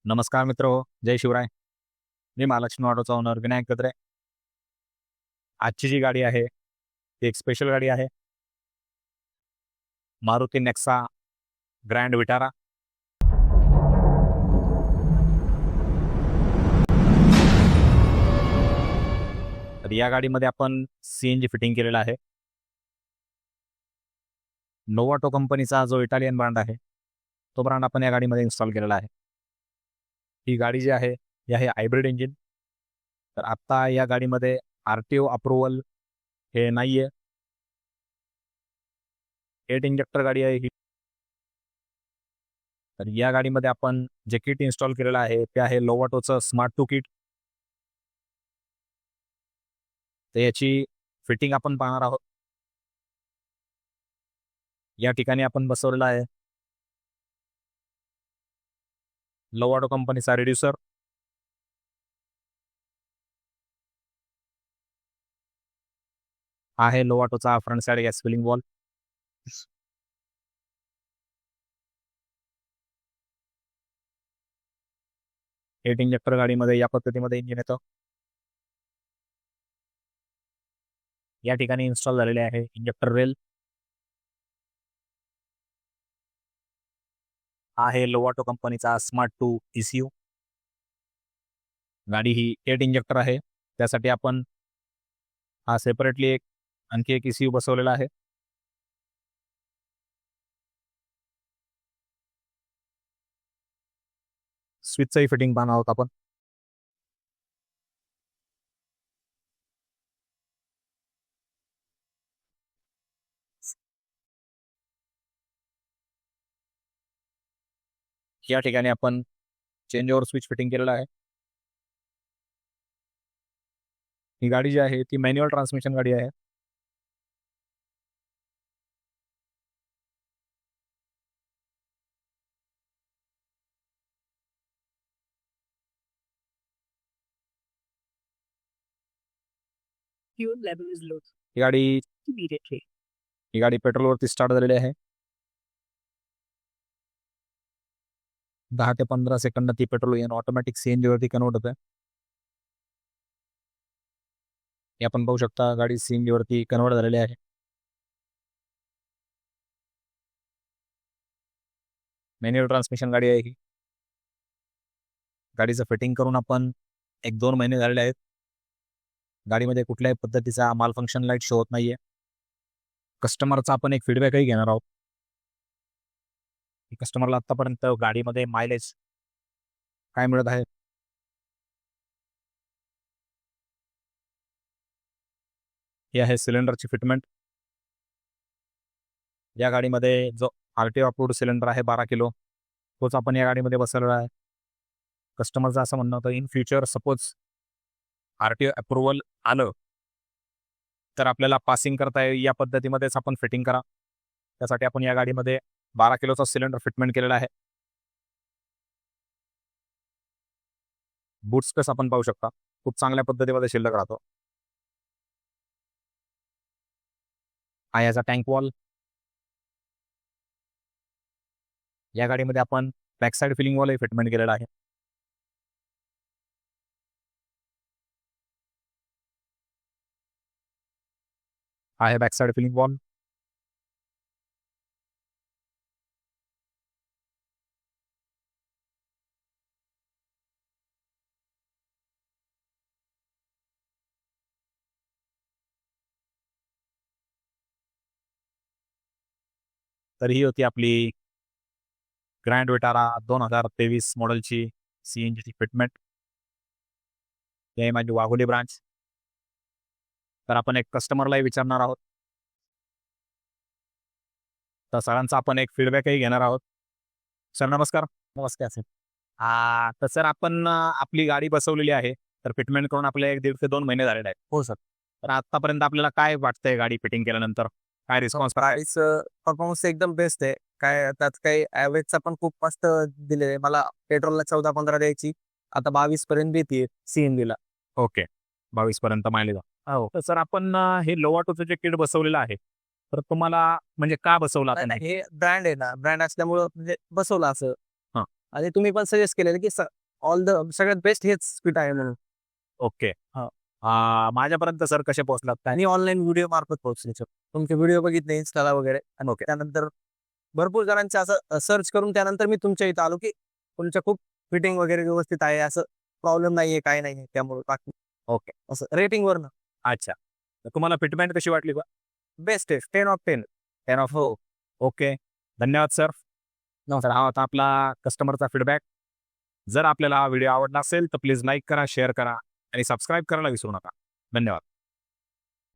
नमस्कार मित्र हो, जय शिवराय. मी महालक्ष्मी ऑटोचा ओनर विनायक कत्रे. आजची जी गाडी आहे ती एक स्पेशल गाडी आहे. Maruti Nexa grand Vitara. तर या गाडीमध्ये आपण CNG फिटिंग केलेलं आहे. नोवाटो कंपनीचा जो इटालियन ब्रँड आहे तो ब्रँड आपण या गाडीमध्ये इन्स्टॉल केलेला आहे. ही गाडी जी आहे ही आहे हायब्रिड इंजिन. तर आत्ता या गाडीमध्ये RTO अप्रुव्हल हे नाही आहे. 8 इंजेक्टर गाडी आहे ही. तर या गाडीमध्ये आपण जे किट इन्स्टॉल केलेलं आहे ते आहे नोवाटोचं स्मार्ट 2 किट. तर याची फिटिंग आपण पाहणार आहोत. या ठिकाणी आपण बसवलेला आहे नोवाटो कंपनीचा रिड्युसर. आहे नोवाटोचा front side gas filling valve. Eight injector गाडीमध्ये या पद्धतीमध्ये इंजिन येतं. या ठिकाणी इन्स्टॉल झालेले आहे इंजेक्टर रेल. आहे नोवाटो कंपनीचा स्मार्ट 2 ECU. गाडी ही 8 इंजेक्टर आहे, त्यासाठी आपण हा सेपरेटली आणखी एक ECU बसवलेला आहे. स्विचचंही फिटिंग पाहणार आहोत आपण. या ठिकाणी आपण चेंज ओव्हर स्विच फिटिंग केलेला आहे. ही गाडी जी आहे ती मॅन्युअल ट्रान्समिशन गाडी आहे. Fuel level is low. ही गाडी Immediately. ही गाडी पेट्रोलवरती स्टार्ट झालेली आहे. 10 ते 15 सेकंदात ती पेट्रोल इंजिन ऑटोमॅटिक CNG वरती कन्वर्ट होते. हे आपण पाहू शकता गाडी CNG वरती कन्वर्ट झालेली आहे. मॅन्युअल ट्रान्समिशन गाडी आहे ही. गाडीचं फिटिंग करून आपण 1-2 महिने झालेले आहेत. गाडीमध्ये कुठल्याही पद्धतीचा माल फंक्शन लाईट शो होत नाहीये. कस्टमरचा आपण एक फीडबॅकही घेणार आहोत. कस्टमरला आतापर्यंत गाडीमध्ये मायलेज काय मिळत आहे. ही आहे सिलेंडरची फिटमेंट. या गाडीमध्ये जो RTO अप्रूव्ड सिलेंडर आहे 12 किलो तोच आपण या गाडीमध्ये बसवलेला आहे. कस्टमरचं असं म्हणणं होतं in future suppose RTO approval आलं तर आपल्याला पासिंग करता येईल या पद्धतीमध्येच आपण फिटिंग करा. त्यासाठी आपण या गाडीमध्ये 12 किलोचा सिलेंडर फिटमेंट केलेला आहे. बूट स्पेस आपण पाहू शकता खूप चांगल्या पद्धतीमध्ये शिल्लक राहतो. हा याचा टँक वॉल. या गाडीमध्ये आपण बॅक साइड फिलिंग वॉलही फिटमेंट केलेला आहे. आहे बॅक साइड फिलिंग वॉल. तर ही होती आपली ग्रँड विटारा 2023 मॉडेलची CNGची फिटमेंट. हे माझी वाघोली ब्रांच. तर आपण एक कस्टमरलाही विचारणार आहोत. तर सरांचा आपण एक फीडबॅकही घेणार आहोत. सर नमस्कार. नमस्कार सर. तर सर आपण आपली गाडी बसवलेली आहे. तर फिटमेंट करून आपले 1.5 ते 2 महिने झालेले आहेत. हो सर. तर आतापर्यंत आपल्याला काय वाटतंय गाडी फिटिंग केल्यानंतर काय रिस्पॉन्स? गाडीचं परफॉर्मन्स एकदम बेस्ट आहे. काय त्यात काही ॲव्हरेजचा पण खूप मस्त दिलेलं आहे. मला पेट्रोलला 14-15 द्यायची, आता 22 पर्यंत देते CNGला. ओके, 22 पर्यंत मायलेज. हो. तर सर आपण हे नोवाटोचं जे किट बसवलेलं आहे तर तुम्हाला म्हणजे का बसवलं आता? नाही, हे ब्रँड आहे ना, ब्रँड असल्यामुळं म्हणजे बसवलं असं. आणि तुम्ही पण सजेस्ट केलेलं की ऑल द सगळ्यात बेस्ट हेच स्पीड आहे म्हणून. ओके. हा. माझ्यापर्यंत सर कसे पोहोचलात आणि ऑनलाईन व्हिडिओ मार्फत पोहोचले तुमचे व्हिडिओ बघितले इन्स्टाला वगैरे आणि ओके. त्यानंतर भरपूर जणांचे असं सर्च करून त्यानंतर मी तुमच्या इथं आलो की तुमच्या खूप फिटिंग वगैरे व्यवस्थित आहे, असं प्रॉब्लेम नाहीये, काय नाहीये, त्यामुळे बाकी ओके. असं रेटिंग वर अच्छा. तर तुम्हाला फिटमेंट कशी वाटली बा? बेस्ट आहे 10/10. 10 ऑफ. हो. ओके. धन्यवाद सर. नमस्कार. हा होता आपला कस्टमरचा फीडबॅक. जर आपल्याला हा व्हिडिओ आवडला असेल तर प्लीज लाईक करा, शेअर करा आणि सबस्क्राईब करायला विसरू नका. धन्यवाद.